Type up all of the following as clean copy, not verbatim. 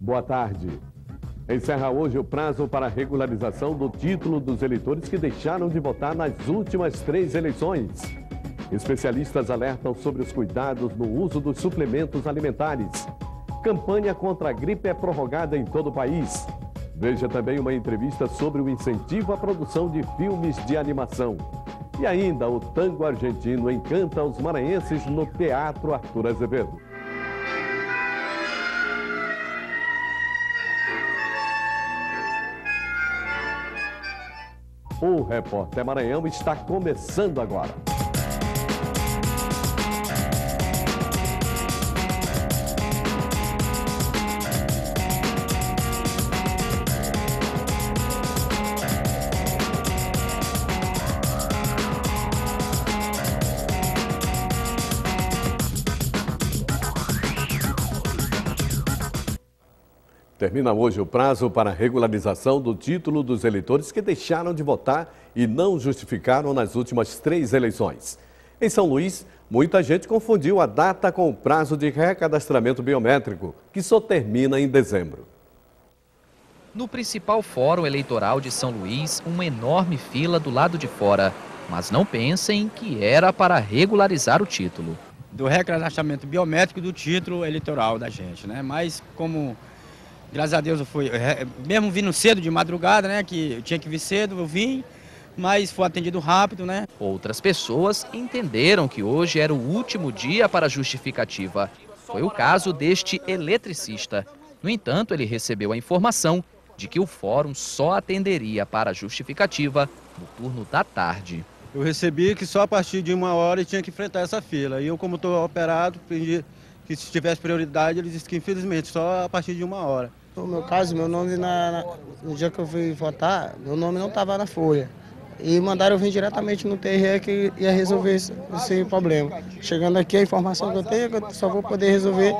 Boa tarde. Encerra hoje o prazo para a regularização do título dos eleitores que deixaram de votar nas últimas 3 eleições. Especialistas alertam sobre os cuidados no uso dos suplementos alimentares. Campanha contra a gripe é prorrogada em todo o país. Veja também uma entrevista sobre o incentivo à produção de filmes de animação. E ainda o tango argentino encanta os maranhenses no Teatro Arthur Azevedo. O Repórter Maranhão está começando agora. Termina hoje o prazo para a regularização do título dos eleitores que deixaram de votar e não justificaram nas últimas 3 eleições. Em São Luís, muita gente confundiu a data com o prazo de recadastramento biométrico, que só termina em dezembro. No principal fórum eleitoral de São Luís, uma enorme fila do lado de fora. Mas não pensem que era para regularizar o título. Do recadastramento biométrico do título eleitoral da gente, né? Mas como... Graças a Deus eu fui, mesmo vindo cedo de madrugada, né, que eu tinha que vir cedo, eu vim, mas foi atendido rápido, né. Outras pessoas entenderam que hoje era o último dia para a justificativa. Foi o caso deste eletricista. No entanto, ele recebeu a informação de que o fórum só atenderia para a justificativa no turno da tarde. Eu recebi que só a partir de 1 hora eu tinha que enfrentar essa fila. E eu, como estou operado, pedi que se tivesse prioridade, eles disseram que infelizmente só a partir de 1 hora. No meu caso, meu nome no dia que eu fui votar, meu nome não estava na folha. E mandaram eu vir diretamente no TRE que ia resolver esse problema. Chegando aqui, a informação que eu tenho é que eu só vou poder resolver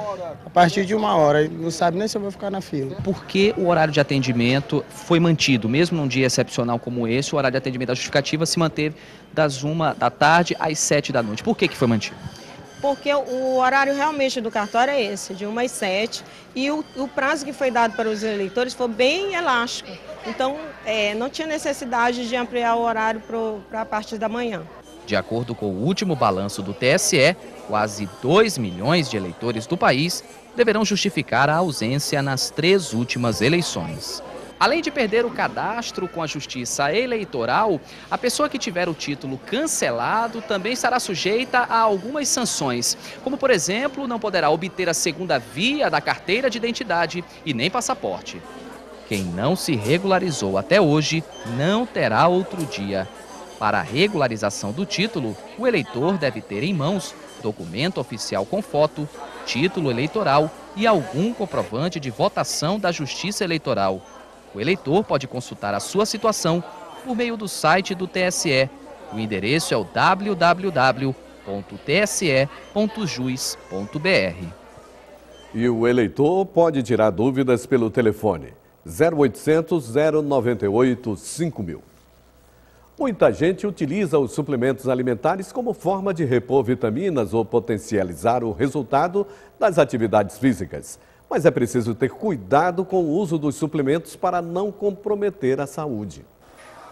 a partir de 1 hora. Não sabe nem se eu vou ficar na fila. Por que o horário de atendimento foi mantido? Mesmo num dia excepcional como esse, o horário de atendimento da justificativa se manteve das 1 da tarde às 7 da noite. Por que foi mantido? Porque o horário realmente do cartório é esse, de 1 às 7, e o prazo que foi dado para os eleitores foi bem elástico. Então, não tinha necessidade de ampliar o horário para a partir da manhã. De acordo com o último balanço do TSE, quase 2 milhões de eleitores do país deverão justificar a ausência nas 3 últimas eleições. Além de perder o cadastro com a Justiça Eleitoral, a pessoa que tiver o título cancelado também estará sujeita a algumas sanções, como, por exemplo, não poderá obter a segunda via da carteira de identidade e nem passaporte. Quem não se regularizou até hoje não terá outro dia. Para a regularização do título, o eleitor deve ter em mãos documento oficial com foto, título eleitoral e algum comprovante de votação da Justiça Eleitoral. O eleitor pode consultar a sua situação por meio do site do TSE. O endereço é o www.tse.jus.br. E o eleitor pode tirar dúvidas pelo telefone 0800 098 5000. Muita gente utiliza os suplementos alimentares como forma de repor vitaminas ou potencializar o resultado das atividades físicas. Mas é preciso ter cuidado com o uso dos suplementos para não comprometer a saúde.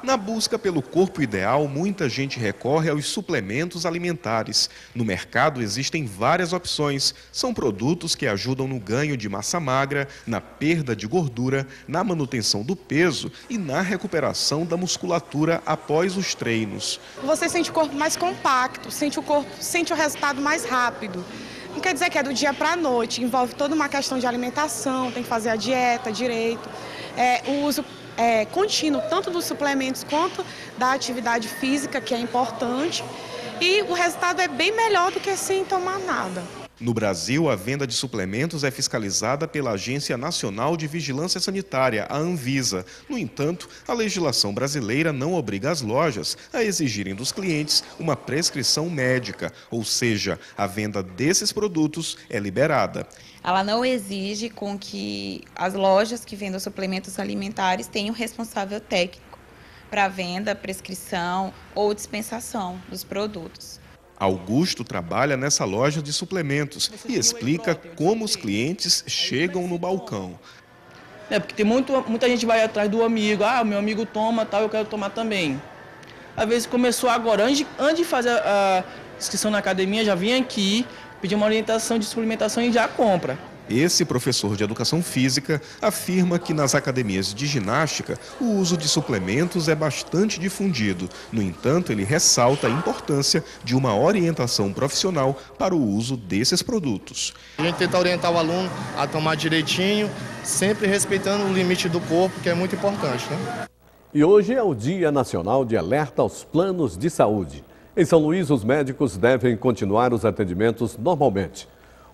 Na busca pelo corpo ideal, muita gente recorre aos suplementos alimentares. No mercado existem várias opções. São produtos que ajudam no ganho de massa magra, na perda de gordura, na manutenção do peso e na recuperação da musculatura após os treinos. Você sente o corpo mais compacto, sente o resultado mais rápido. Não quer dizer que é do dia para a noite, envolve toda uma questão de alimentação, tem que fazer a dieta direito, o uso contínuo tanto dos suplementos quanto da atividade física, que é importante, e o resultado é bem melhor do que sem tomar nada. No Brasil, a venda de suplementos é fiscalizada pela Agência Nacional de Vigilância Sanitária, a Anvisa. No entanto, a legislação brasileira não obriga as lojas a exigirem dos clientes uma prescrição médica, ou seja, a venda desses produtos é liberada. Ela não exige com que as lojas que vendam suplementos alimentares tenham responsável técnico para venda, prescrição ou dispensação dos produtos. Augusto trabalha nessa loja de suplementos e explica como os clientes chegam no balcão. Porque tem muita gente vai atrás do amigo, meu amigo toma, tal, eu quero tomar também. Às vezes começou agora, antes de fazer a inscrição na academia, já vim aqui, pedir uma orientação de suplementação e já compra. Esse professor de educação física afirma que nas academias de ginástica o uso de suplementos é bastante difundido. No entanto, ele ressalta a importância de uma orientação profissional para o uso desses produtos. A gente tenta orientar o aluno a tomar direitinho, sempre respeitando o limite do corpo, que é muito importante, né? E hoje é o Dia Nacional de Alerta aos Planos de Saúde. Em São Luís, os médicos devem continuar os atendimentos normalmente.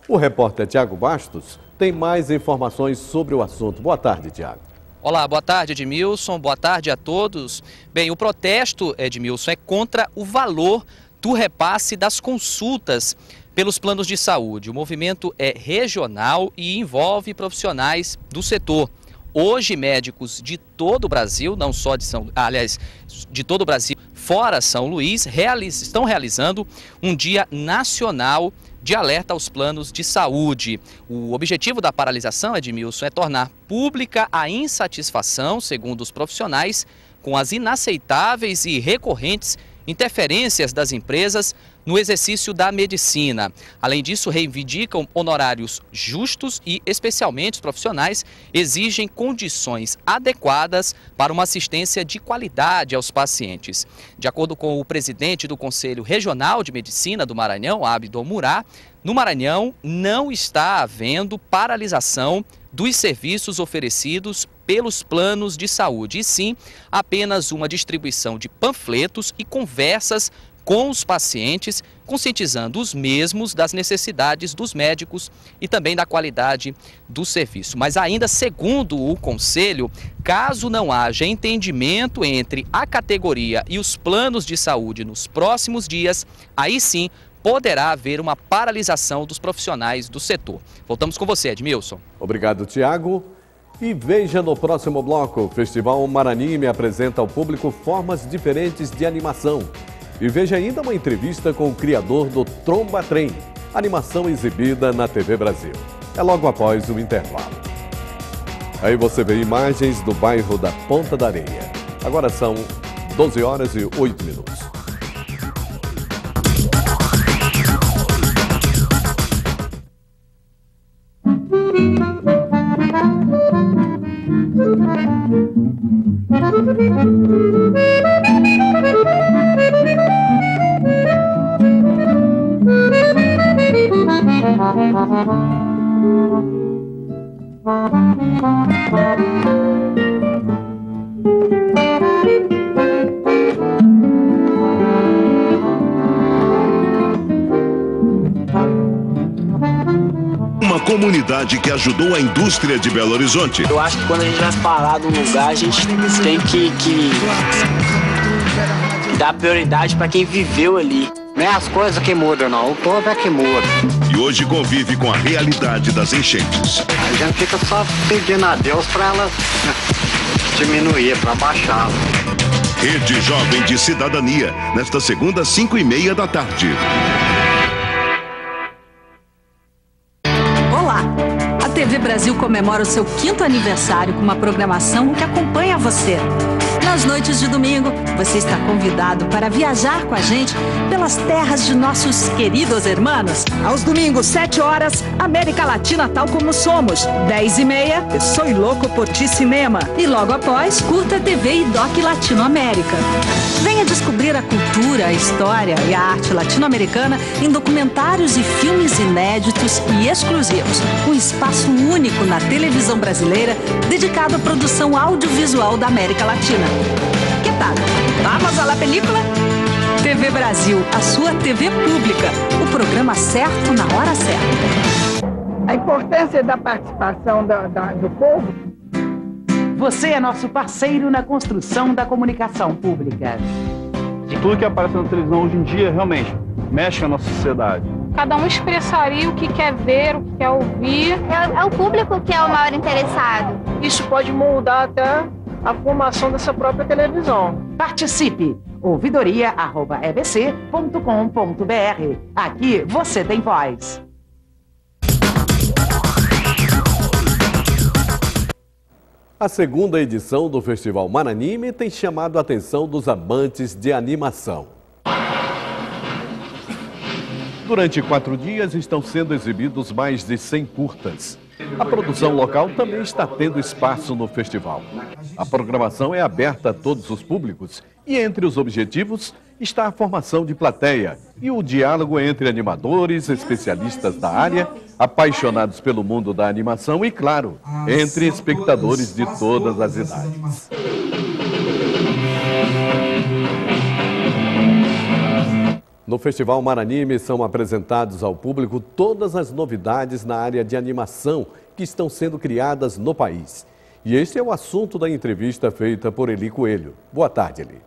O repórter Tiago Bastos tem mais informações sobre o assunto. Boa tarde, Tiago. Olá, boa tarde, Edmilson. Boa tarde a todos. Bem, o protesto, Edmilson, é contra o valor do repasse das consultas pelos planos de saúde. O movimento é regional e envolve profissionais do setor. Hoje, médicos de todo o Brasil, não só de todo o Brasil, fora São Luís, estão realizando um Dia Nacional de Alerta aos Planos de Saúde. O objetivo da paralisação, Edmilson, é tornar pública a insatisfação, segundo os profissionais, com as inaceitáveis e recorrentes interferências das empresas no exercício da medicina. Além disso, reivindicam honorários justos e, especialmente os profissionais, exigem condições adequadas para uma assistência de qualidade aos pacientes. De acordo com o presidente do Conselho Regional de Medicina do Maranhão, Abdon Murá, no Maranhão não está havendo paralisação dos serviços oferecidos pelos planos de saúde, e sim apenas uma distribuição de panfletos e conversas com os pacientes, conscientizando os mesmos das necessidades dos médicos e também da qualidade do serviço. Mas ainda segundo o Conselho, caso não haja entendimento entre a categoria e os planos de saúde nos próximos dias, aí sim poderá haver uma paralisação dos profissionais do setor. Voltamos com você, Edmilson. Obrigado, Tiago. E veja no próximo bloco, o Festival Maranime apresenta ao público formas diferentes de animação. E veja ainda uma entrevista com o criador do Tromba Trem, animação exibida na TV Brasil. É logo após o intervalo. Aí você vê imagens do bairro da Ponta da Areia. Agora são 12 horas e 8 minutos. Uma comunidade que ajudou a indústria de Belo Horizonte. Eu acho que quando a gente vai parar num lugar, a gente tem que dar prioridade para quem viveu ali. Não é as coisas que mudam, não. O povo é que muda. E hoje convive com a realidade das enchentes. A gente fica só pedindo a Deus para ela diminuir, para baixar. Rede Jovem de Cidadania, nesta segunda, 5h30 da tarde. Olá! A TV Brasil comemora o seu 5º aniversário com uma programação que acompanha você. Nas noites de domingo, você está convidado para viajar com a gente pelas terras de nossos queridos hermanos. Aos domingos, 7 horas, América Latina tal como somos. 10h30, Soy Louco por Ti Cinema. E logo após, curta TV e Doc Latinoamérica. Venha descobrir a cultura, a história e a arte latino-americana em documentários e filmes inéditos e exclusivos. Um espaço único na televisão brasileira dedicado à produção audiovisual da América Latina. Que tal? Vamos à película? TV Brasil, a sua TV pública. O programa certo na hora certa. A importância da participação do povo. Você é nosso parceiro na construção da comunicação pública. Tudo que aparece na televisão hoje em dia realmente mexe com a nossa sociedade. Cada um expressaria o que quer ver, o que quer ouvir. É o público que é o maior interessado. Isso pode moldar até a formação dessa própria televisão. Participe! ouvidoria@ebc.com.br. Aqui você tem voz. A segunda edição do Festival Maranime tem chamado a atenção dos amantes de animação. Durante 4 dias estão sendo exibidos mais de 100 curtas. A produção local também está tendo espaço no festival. A programação é aberta a todos os públicos e entre os objetivos está a formação de plateia e o diálogo entre animadores, especialistas da área, apaixonados pelo mundo da animação e, claro, entre espectadores de todas as idades. No Festival Maranime são apresentados ao público todas as novidades na área de animação que estão sendo criadas no país. E este é o assunto da entrevista feita por Eli Coelho. Boa tarde, Eli.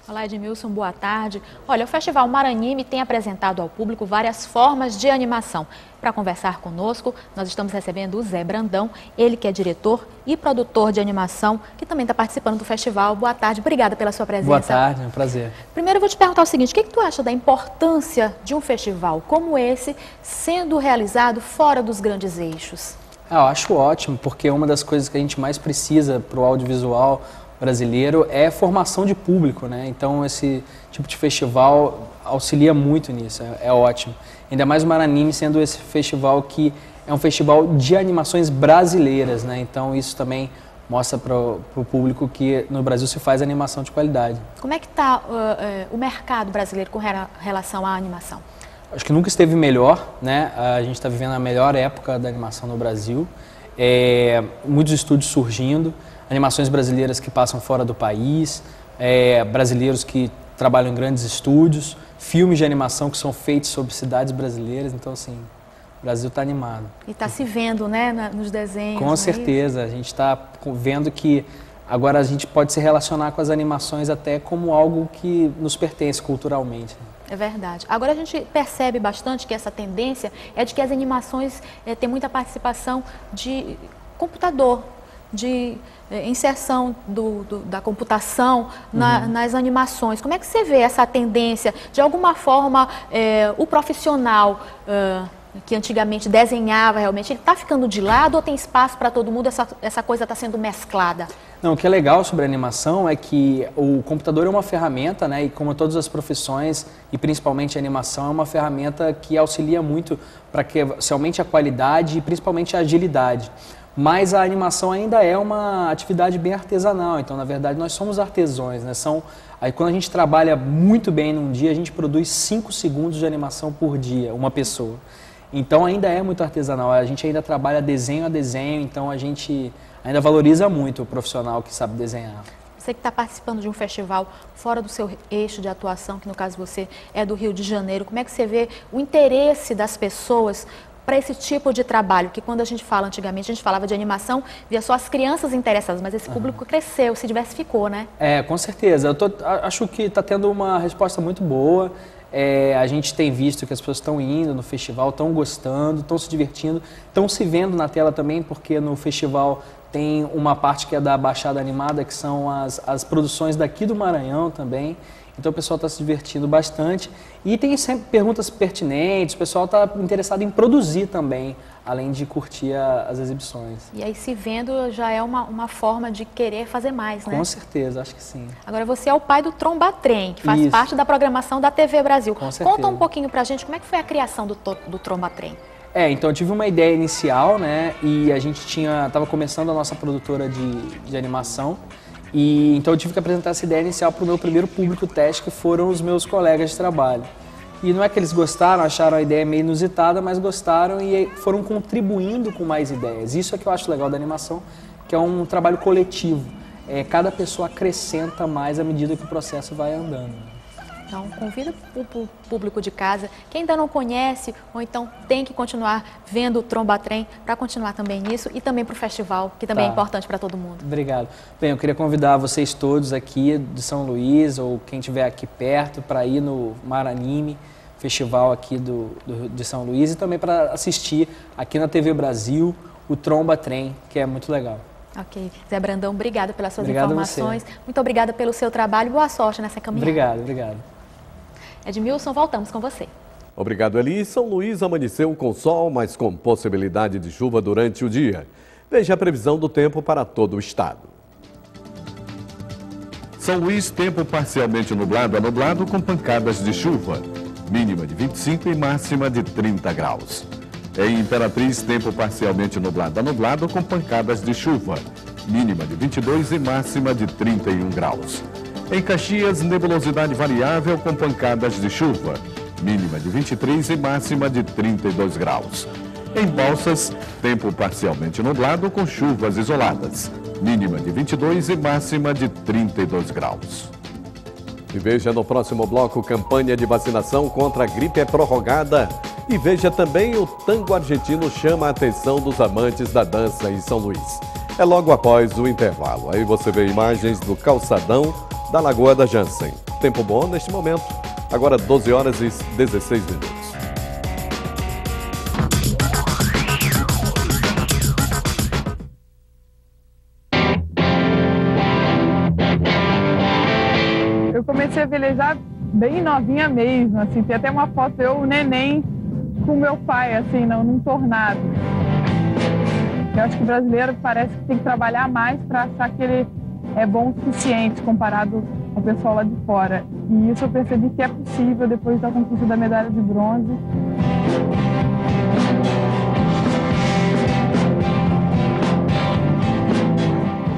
Olá, Edmilson, boa tarde. Olha, o Festival Maranime tem apresentado ao público várias formas de animação. Para conversar conosco, nós estamos recebendo o Zé Brandão, ele que é diretor e produtor de animação, que também está participando do festival. Boa tarde, obrigada pela sua presença. Boa tarde, é um prazer. Primeiro eu vou te perguntar o seguinte, o que tu acha da importância de um festival como esse sendo realizado fora dos grandes eixos? Eu acho ótimo, porque uma das coisas que a gente mais precisa para o audiovisual brasileiro é formação de público, né? Então esse tipo de festival auxilia muito nisso, é ótimo. Ainda mais o Maranime sendo esse festival que é um festival de animações brasileiras, né? Então isso também mostra para o público que no Brasil se faz animação de qualidade. Como é que está o mercado brasileiro com relação à animação? Acho que nunca esteve melhor, né? A gente está vivendo a melhor época da animação no Brasil. Muitos estúdios surgindo, animações brasileiras que passam fora do país, brasileiros que trabalham em grandes estúdios, filmes de animação que são feitos sobre cidades brasileiras. Então, assim, o Brasil está animado. E está se vendo, né, nos desenhos. Com certeza, a gente está vendo que agora a gente pode se relacionar com as animações até como algo que nos pertence culturalmente. É verdade. Agora a gente percebe bastante que essa tendência é de que as animações têm muita participação de computador, de inserção da computação nas animações. Como é que você vê essa tendência? De alguma forma, o profissional que antigamente desenhava realmente, ele está ficando de lado ou tem espaço para todo mundo, essa coisa está sendo mesclada? Não, o que é legal sobre a animação é que o computador é uma ferramenta, né, e como todas as profissões, e principalmente a animação, é uma ferramenta que auxilia muito para que se aumente a qualidade e principalmente a agilidade. Mas a animação ainda é uma atividade bem artesanal, então na verdade nós somos artesãos, né? Aí quando a gente trabalha muito bem num dia, a gente produz 5 segundos de animação por dia, uma pessoa. Então ainda é muito artesanal, a gente ainda trabalha desenho a desenho, então a gente ainda valoriza muito o profissional que sabe desenhar. Você que está participando de um festival fora do seu eixo de atuação, que no caso você é do Rio de Janeiro, como é que você vê o interesse das pessoas para esse tipo de trabalho? Que quando a gente fala antigamente, a gente falava de animação, via só as crianças interessadas, mas esse público cresceu, se diversificou, né? Com certeza. Acho que está tendo uma resposta muito boa. A gente tem visto que as pessoas estão indo no festival, estão gostando, estão se divertindo, estão se vendo na tela também, porque no festival tem uma parte que é da Baixada Animada, que são as produções daqui do Maranhão também. Então o pessoal está se divertindo bastante e tem sempre perguntas pertinentes, o pessoal está interessado em produzir também, além de curtir as exibições. E aí se vendo já é uma forma de querer fazer mais, né? Com certeza, acho que sim. Agora você é o pai do Trombatrem, que faz parte da programação da TV Brasil. Com certeza. Conta um pouquinho pra gente como é que foi a criação do Trombatrem. Então eu tive uma ideia inicial, né, e a gente estava começando a nossa produtora de animação. E então eu tive que apresentar essa ideia inicial para o meu primeiro público teste, que foram os meus colegas de trabalho. E não é que eles gostaram, acharam a ideia meio inusitada, mas gostaram e foram contribuindo com mais ideias. Isso é que eu acho legal da animação, que é um trabalho coletivo. Cada pessoa acrescenta mais à medida que o processo vai andando. Então, convida o público de casa, quem ainda não conhece, ou então tem que continuar vendo o Trombatrem para continuar também nisso e também para o festival, que também é importante para todo mundo. Obrigado. Bem, eu queria convidar vocês todos aqui de São Luís, ou quem estiver aqui perto, para ir no Maranime, festival aqui de São Luís, e também para assistir aqui na TV Brasil o Trombatrem, que é muito legal. Ok. Zé Brandão, obrigada pelas suas Obrigado informações. Muito obrigada pelo seu trabalho e boa sorte nessa caminhada. Obrigado. Edmilson, voltamos com você. Obrigado, Eli. São Luís amanheceu com sol, mas com possibilidade de chuva durante o dia. Veja a previsão do tempo para todo o estado. São Luís, tempo parcialmente nublado a nublado com pancadas de chuva. Mínima de 25 e máxima de 30 graus. Em Imperatriz, tempo parcialmente nublado a nublado com pancadas de chuva. Mínima de 22 e máxima de 31 graus. Em Caxias, nebulosidade variável com pancadas de chuva. Mínima de 23 e máxima de 32 graus. Em Balsas, tempo parcialmente nublado com chuvas isoladas. Mínima de 22 e máxima de 32 graus. E veja no próximo bloco, campanha de vacinação contra a gripe é prorrogada. E veja também o tango argentino chama a atenção dos amantes da dança em São Luís. É logo após o intervalo. Aí você vê imagens do calçadão da Lagoa da Jansen. Tempo bom neste momento. Agora 12 horas e 16 minutos. Eu comecei a velejar bem novinha mesmo, assim, tem até uma foto eu, o neném, com meu pai, assim, num tornado. Eu acho que o brasileiro parece que tem que trabalhar mais para achar que ele é bom o suficiente comparado ao pessoal lá de fora. E isso eu percebi que é possível depois da conquista da medalha de bronze.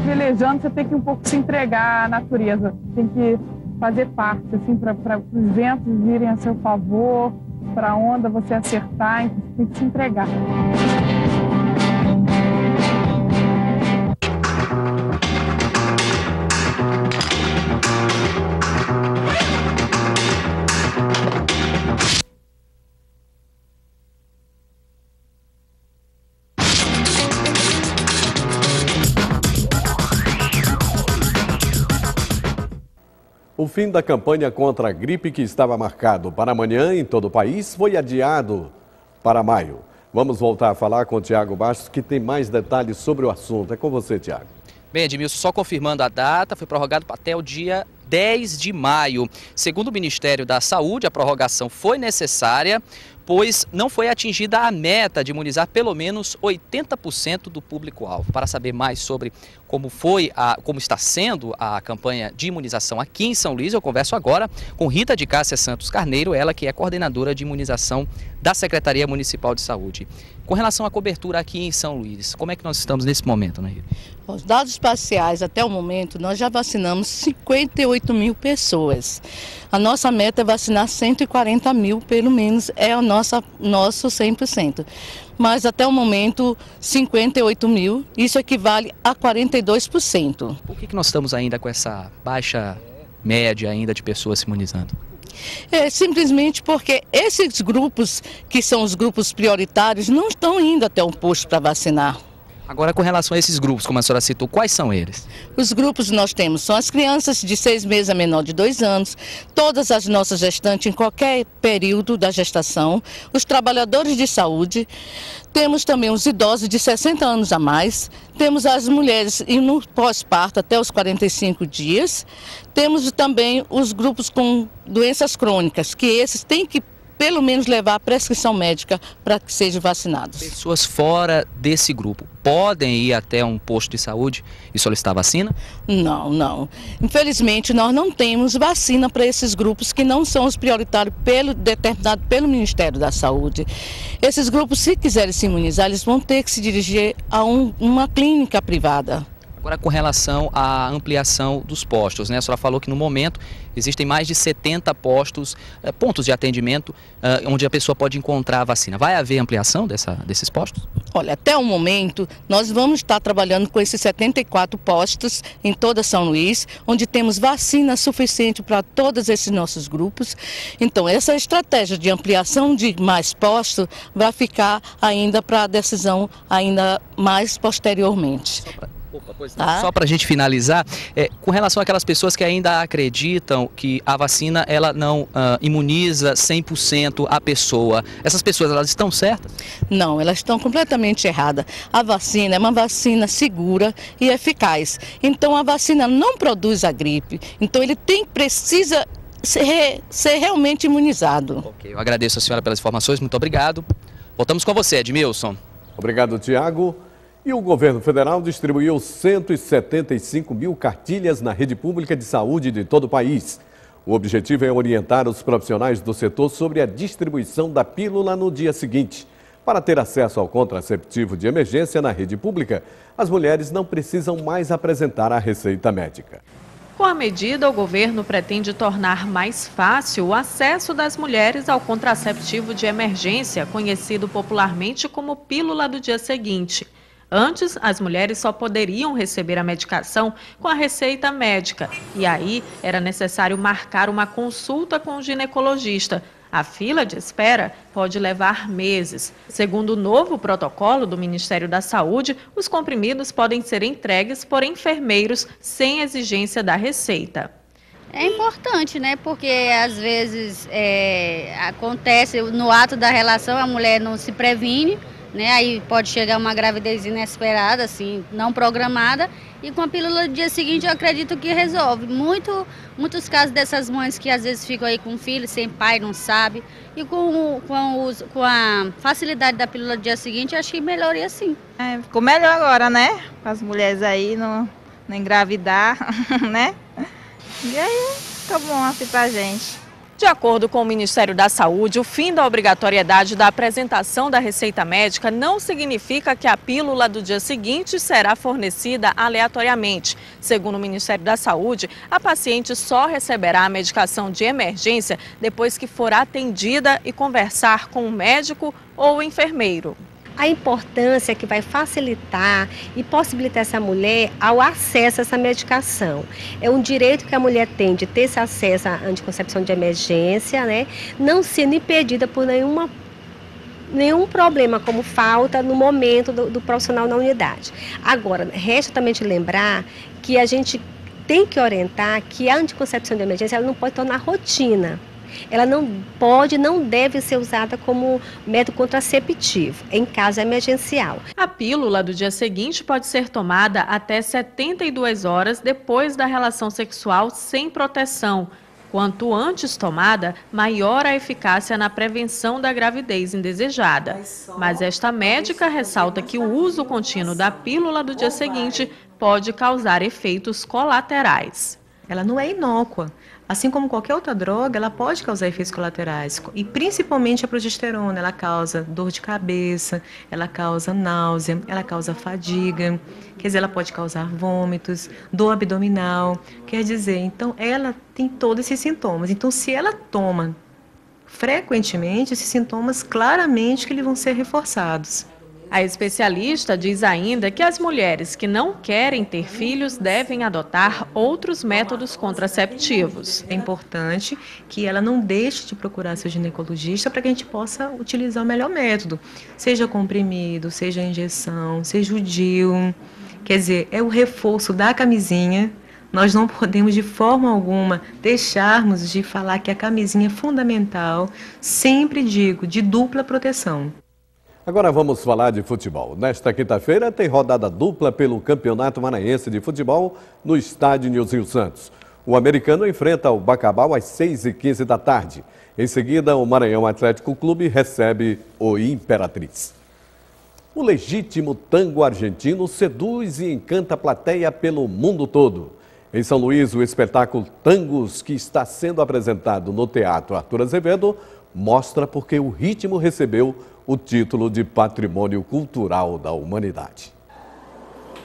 Velejando, você tem que um pouco se entregar à natureza, tem que fazer parte, assim, para os ventos virem a seu favor, para a onda você acertar, então você tem que se entregar. O fim da campanha contra a gripe, que estava marcado para amanhã em todo o país, foi adiado para maio. Vamos voltar a falar com o Tiago Bastos, que tem mais detalhes sobre o assunto. É com você, Tiago. Bem, Edmilson, só confirmando a data, foi prorrogado até o dia 10 de maio. Segundo o Ministério da Saúde, a prorrogação foi necessária, pois não foi atingida a meta de imunizar pelo menos 80% do público-alvo. Para saber mais sobre como está sendo a campanha de imunização aqui em São Luís, eu converso agora com Rita de Cássia Santos Carneiro, ela que é coordenadora de imunização da Secretaria Municipal de Saúde. Com relação à cobertura aqui em São Luís, como é que nós estamos nesse momento, né, Rita? Os dados parciais, até o momento, nós já vacinamos 58 mil pessoas. A nossa meta é vacinar 140 mil, pelo menos, é o nosso 100%. Mas até o momento, 58 mil, isso equivale a 42%. Por que nós estamos ainda com essa baixa média ainda de pessoas se imunizando? É simplesmente porque esses grupos, que são os grupos prioritários, não estão indo até um posto para vacinar. Agora, com relação a esses grupos, como a senhora citou, quais são eles? Os grupos nós temos são as crianças de 6 meses a menor de 2 anos, todas as nossas gestantes em qualquer período da gestação, os trabalhadores de saúde, temos também os idosos de 60 anos a mais, temos as mulheres no pós-parto até os 45 dias, temos também os grupos com doenças crônicas, que esses têm que pelo menos levar a prescrição médica para que sejam vacinados. Pessoas fora desse grupo podem ir até um posto de saúde e solicitar vacina? Não, não. Infelizmente, nós não temos vacina para esses grupos que não são os prioritários determinados pelo Ministério da Saúde. Esses grupos, se quiserem se imunizar, eles vão ter que se dirigir a uma clínica privada. Agora, com relação à ampliação dos postos, né? A senhora falou que no momento existem mais de 70 pontos de atendimento onde a pessoa pode encontrar a vacina. Vai haver ampliação desses postos? Olha, até o momento nós vamos estar trabalhando com esses 74 postos em toda São Luís, onde temos vacina suficiente para todos esses nossos grupos. Então, essa estratégia de ampliação de mais postos vai ficar ainda para a decisão ainda mais posteriormente. Só para a gente finalizar, com relação àquelas pessoas que ainda acreditam que a vacina ela não imuniza 100% a pessoa, essas pessoas elas estão certas? Não, elas estão completamente erradas. A vacina é uma vacina segura e eficaz. Então a vacina não produz a gripe, então ele precisa ser realmente imunizado. Ok, eu agradeço a senhora pelas informações, muito obrigado. Voltamos com você, Edmilson. Obrigado, Tiago. E o governo federal distribuiu 175 mil cartilhas na rede pública de saúde de todo o país. O objetivo é orientar os profissionais do setor sobre a distribuição da pílula no dia seguinte. Para ter acesso ao contraceptivo de emergência na rede pública, as mulheres não precisam mais apresentar a receita médica. Com a medida, o governo pretende tornar mais fácil o acesso das mulheres ao contraceptivo de emergência, conhecido popularmente como pílula do dia seguinte. Antes, as mulheres só poderiam receber a medicação com a receita médica, e aí era necessário marcar uma consulta com o ginecologista. A fila de espera pode levar meses. Segundo o novo protocolo do Ministério da Saúde, os comprimidos podem ser entregues por enfermeiros sem exigência da receita. É importante, né? Porque às vezes acontece no ato da relação, a mulher não se previne, né? Aí pode chegar uma gravidez inesperada, assim, não programada, e com a pílula do dia seguinte eu acredito que resolve. Muitos casos dessas mães que às vezes ficam aí com filho, sem pai, não sabe, e com a facilidade da pílula do dia seguinte, eu acho que melhoraria sim. Ficou melhor agora, né? As mulheres aí não engravidar, né? E aí, ficou bom assim pra gente. De acordo com o Ministério da Saúde, o fim da obrigatoriedade da apresentação da receita médica não significa que a pílula do dia seguinte será fornecida aleatoriamente. Segundo o Ministério da Saúde, a paciente só receberá a medicação de emergência depois que for atendida e conversar com o médico ou o enfermeiro. A importância que vai facilitar e possibilitar essa mulher ao acesso a essa medicação. É um direito que a mulher tem de ter esse acesso à anticoncepção de emergência, né? Não sendo impedida por nenhum problema, como falta no momento do profissional na unidade. Agora, resta também te lembrar que a gente tem que orientar que a anticoncepção de emergência ela não pode tornar rotina. Ela não deve ser usada como método contraceptivo, em caso emergencial. A pílula do dia seguinte pode ser tomada até 72 horas depois da relação sexual sem proteção. Quanto antes tomada, maior a eficácia na prevenção da gravidez indesejada. Mas esta médica ressalta que o uso contínuo da pílula do dia seguinte pode causar efeitos colaterais. Ela não é inócua. Assim como qualquer outra droga, ela pode causar efeitos colaterais. E principalmente a progesterona, ela causa dor de cabeça, ela causa náusea, ela causa fadiga, quer dizer, ela pode causar vômitos, dor abdominal. Quer dizer, então ela tem todos esses sintomas. Então se ela toma frequentemente, esses sintomas claramente que eles vão ser reforçados. A especialista diz ainda que as mulheres que não querem ter filhos devem adotar outros métodos contraceptivos. É importante que ela não deixe de procurar seu ginecologista para que a gente possa utilizar o melhor método. Seja comprimido, seja injeção, seja o DIU. Quer dizer, é o reforço da camisinha. Nós não podemos de forma alguma deixarmos de falar que a camisinha é fundamental. Sempre digo, de dupla proteção. Agora vamos falar de futebol. Nesta quinta-feira tem rodada dupla pelo Campeonato Maranhense de Futebol no estádio Nilzinho Santos. O Americano enfrenta o Bacabal às 6h15 da tarde. Em seguida, o Maranhão Atlético Clube recebe o Imperatriz. O legítimo tango argentino seduz e encanta a plateia pelo mundo todo. Em São Luís, o espetáculo Tangos, que está sendo apresentado no Teatro Arthur Azevedo, mostra porque o ritmo recebeu o título de Patrimônio Cultural da Humanidade.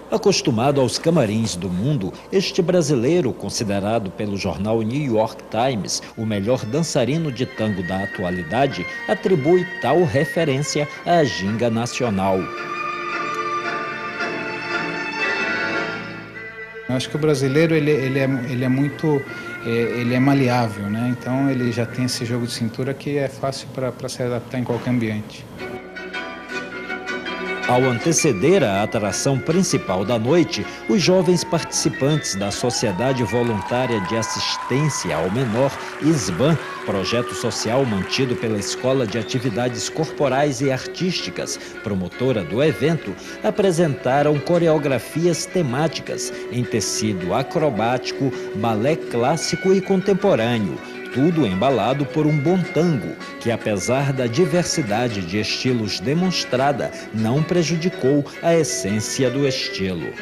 Acostumado aos camarins do mundo, este brasileiro, considerado pelo jornal New York Times o melhor dançarino de tango da atualidade, atribui tal referência à ginga nacional. Eu acho que o brasileiro ele é maleável, né? Então ele já tem esse jogo de cintura que é fácil para se adaptar em qualquer ambiente. Ao anteceder a atração principal da noite, os jovens participantes da Sociedade Voluntária de Assistência ao Menor, SBAM, projeto social mantido pela Escola de Atividades Corporais e Artísticas, promotora do evento, apresentaram coreografias temáticas em tecido acrobático, balé clássico e contemporâneo, tudo embalado por um bom tango, que apesar da diversidade de estilos demonstrada, não prejudicou a essência do estilo.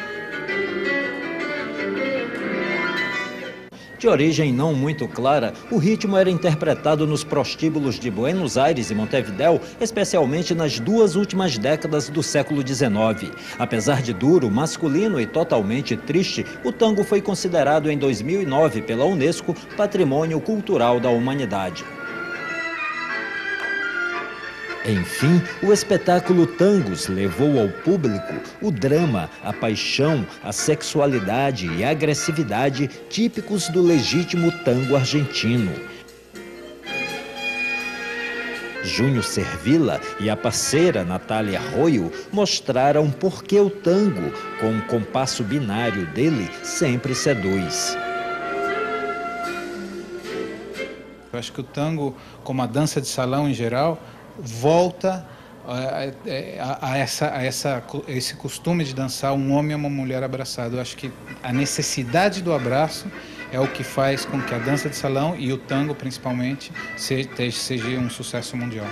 De origem não muito clara, o ritmo era interpretado nos prostíbulos de Buenos Aires e Montevidéu, especialmente nas 2 últimas décadas do século XIX. Apesar de duro, masculino e totalmente triste, o tango foi considerado em 2009 pela Unesco Patrimônio Cultural da Humanidade. Enfim, o espetáculo Tangos levou ao público o drama, a paixão, a sexualidade e a agressividade típicos do legítimo tango argentino. Júnior Servilla e a parceira Natália Arroyo mostraram por que o tango, com o compasso binário dele, sempre seduz. Eu acho que o tango, como a dança de salão em geral, volta a esse costume de dançar um homem e uma mulher abraçado. Eu acho que a necessidade do abraço é o que faz com que a dança de salão e o tango, principalmente, seja um sucesso mundial.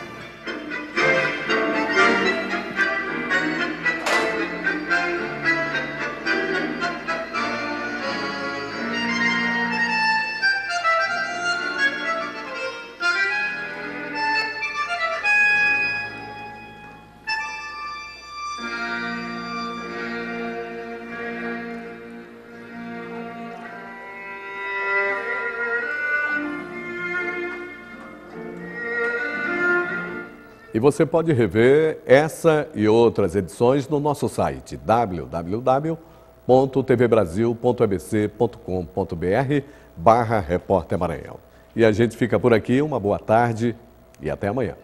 E você pode rever essa e outras edições no nosso site www.tvbrasil.abc.com.br/Repórter Maranhão. E a gente fica por aqui, uma boa tarde e até amanhã.